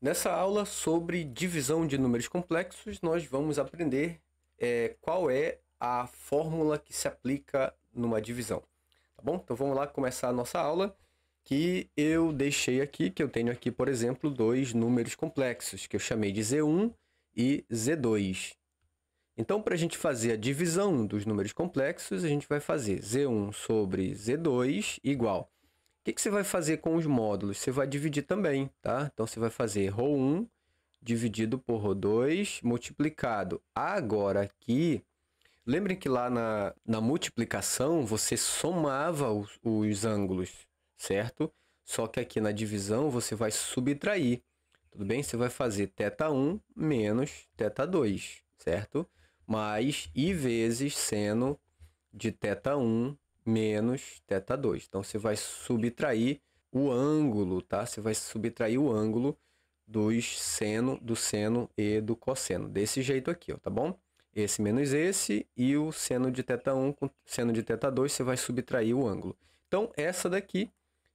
Nessa aula sobre divisão de números complexos, nós vamos aprender qual é a fórmula que se aplica numa divisão. Tá bom? Então vamos lá começar a nossa aula, que eu deixei aqui, que eu tenho aqui, por exemplo, dois números complexos, que eu chamei de Z1 e Z2. Então, para a gente fazer a divisão dos números complexos, a gente vai fazer Z1 sobre Z2 igual. O que você vai fazer com os módulos? Você vai dividir também, tá? Então, você vai fazer ρ1 dividido por ρ2 multiplicado. Agora aqui, lembrem que lá na multiplicação, você somava os ângulos, certo? Só que aqui na divisão, você vai subtrair, tudo bem? Você vai fazer θ1 menos θ2, certo? Mais I vezes seno de θ1 menos θ2. Então, você vai subtrair o ângulo, tá? Você vai subtrair o ângulo do seno e do cosseno. Desse jeito aqui, ó, tá bom? Esse menos esse e o seno de θ1 com seno de θ2, você vai subtrair o ângulo. Então, essa daqui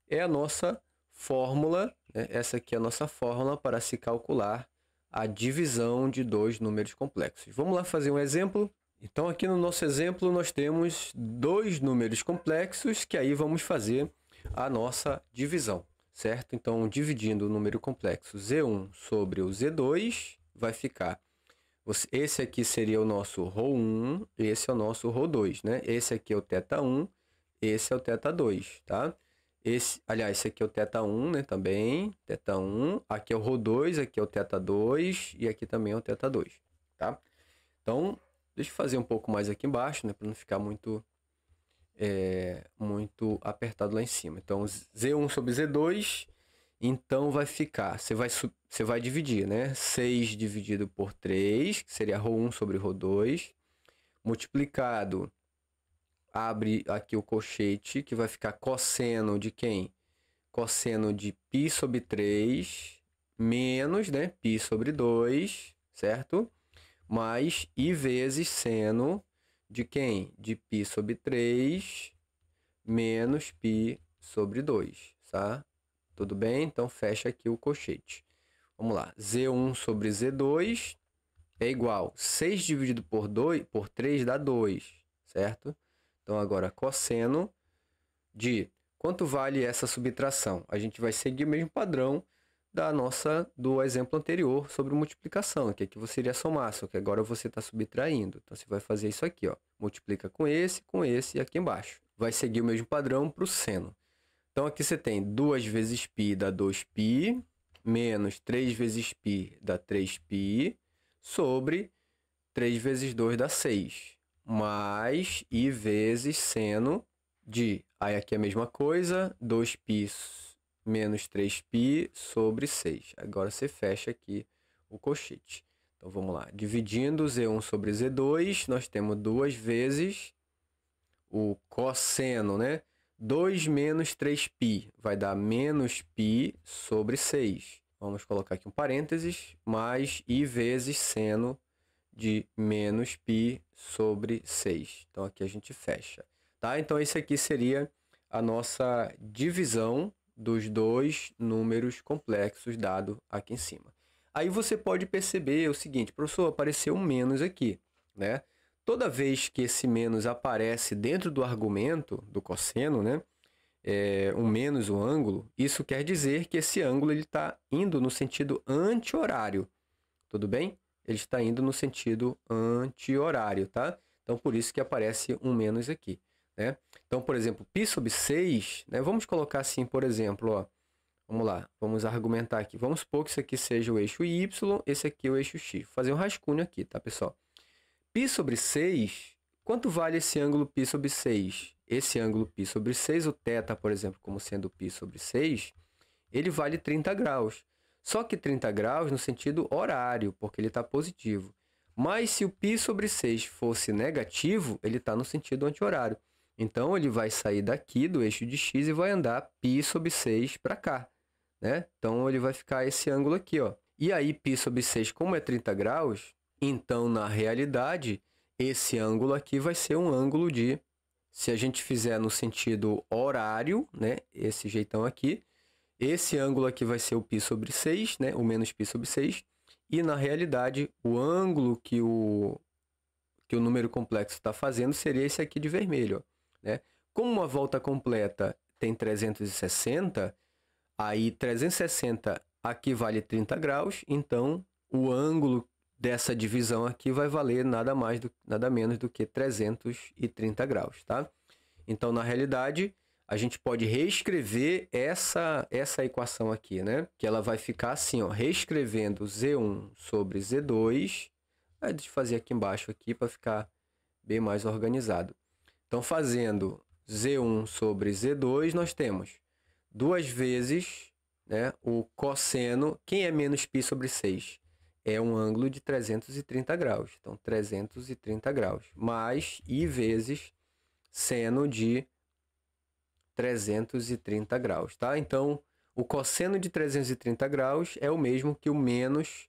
é a nossa fórmula, né? Essa aqui é a nossa fórmula para se calcular a divisão de dois números complexos. Vamos lá fazer um exemplo? Então, aqui no nosso exemplo, nós temos dois números complexos, que aí vamos fazer a nossa divisão, certo? Então, dividindo o número complexo Z1 sobre o Z2, vai ficar... Esse aqui seria o nosso ρ1, esse é o nosso ρ2, né? Esse aqui é o θ1, esse é o θ2, tá? Aliás, esse aqui é o θ1, né? Também, θ1. Aqui é o ρ2, aqui é o θ2 e aqui também é o θ2, tá? Então, deixa eu fazer um pouco mais aqui embaixo, né? Para não ficar muito apertado lá em cima. Então, Z1 sobre Z2, então vai ficar, você vai dividir, né? 6 dividido por 3, que seria ρ1 sobre ρ2, multiplicado, abre aqui o colchete, que vai ficar cosseno de quem? Cosseno de π sobre 3, menos, né? π sobre 2, certo? Mais I vezes seno de quem? De π sobre 3 menos π sobre 2, tá? Tudo bem? Então, fecha aqui o colchete. Vamos lá. Z1 sobre Z2 é igual 6 dividido por 3 dá 2, certo? Então, agora, cosseno de... Quanto vale essa subtração? A gente vai seguir o mesmo padrão do exemplo anterior sobre multiplicação, que aqui você iria somar, só que agora você está subtraindo. Então, você vai fazer isso aqui, ó. Multiplica com esse e aqui embaixo. Vai seguir o mesmo padrão para o seno. Então, aqui você tem 2 vezes π dá 2π, menos 3 vezes π dá 3π, sobre 3 vezes 2 dá 6, mais I vezes seno de... Aí, aqui é a mesma coisa, 2π menos 3π sobre 6. Agora, você fecha aqui o colchete. Então, vamos lá. Dividindo Z1 sobre Z2, nós temos 2 vezes o cosseno, né? 2 menos 3π vai dar menos π sobre 6. Vamos colocar aqui um parênteses, mais I vezes seno de menos π sobre 6. Então, aqui a gente fecha. Tá? Então, esse aqui seria a nossa divisão dos dois números complexos dado aqui em cima. Aí você pode perceber o seguinte, professor, apareceu um menos aqui, né? Toda vez que esse menos aparece dentro do argumento do cosseno, né? Um menos o ângulo, isso quer dizer que esse ângulo está indo no sentido anti-horário, tudo bem? Ele está indo no sentido anti-horário, tá? Então, por isso que aparece um menos aqui, né? Então, por exemplo, π sobre 6, né? Vamos colocar assim, por exemplo, ó. Vamos lá, vamos argumentar aqui. Vamos supor que isso aqui seja o eixo Y, esse aqui é o eixo X. Vou fazer um rascunho aqui, tá, pessoal? π sobre 6, quanto vale esse ângulo π sobre 6? Esse ângulo π sobre 6, o θ, por exemplo, como sendo π sobre 6, ele vale 30 graus. Só que 30 graus no sentido horário, porque ele está positivo. Mas se o π sobre 6 fosse negativo, ele está no sentido anti-horário. Então, ele vai sair daqui do eixo de X e vai andar π sobre 6 para cá, né? Então, ele vai ficar esse ângulo aqui, ó. E aí, π sobre 6, como é 30 graus, então, na realidade, esse ângulo aqui vai ser um ângulo de... Se a gente fizer no sentido horário, né? Esse jeitão aqui, Esse ângulo aqui vai ser o π sobre 6, né? O menos π sobre 6. E, na realidade, o ângulo que o número complexo está fazendo seria esse aqui de vermelho, ó, né? Como uma volta completa tem 360, aí 360 aqui vale 30 graus, então o ângulo dessa divisão aqui vai valer nada menos do que 330 graus, tá? Então, na realidade, a gente pode reescrever essa equação aqui, né? Que ela vai ficar assim, ó, reescrevendo Z1 sobre Z2. Deixa eu fazer aqui embaixo aqui para ficar bem mais organizado. Então, fazendo Z1 sobre Z2, nós temos 2 vezes, né, o cosseno. Quem é menos π sobre 6? É um ângulo de 330 graus. Então, 330 graus. Mais I vezes seno de 330 graus, tá? Então, o cosseno de 330 graus é o mesmo que o menos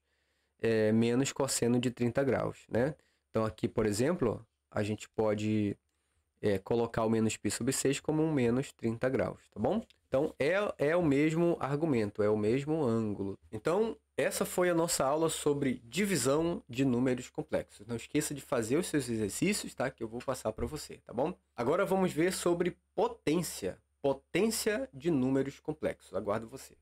cosseno de 30 graus, né? Então, aqui, por exemplo, a gente pode colocar o menos π sobre 6 como um menos 30 graus, tá bom? Então, é o mesmo argumento, é o mesmo ângulo. Então, essa foi a nossa aula sobre divisão de números complexos. Não esqueça de fazer os seus exercícios, tá? Que eu vou passar para você, tá bom? Agora vamos ver sobre potência. Potência de números complexos. Aguardo você.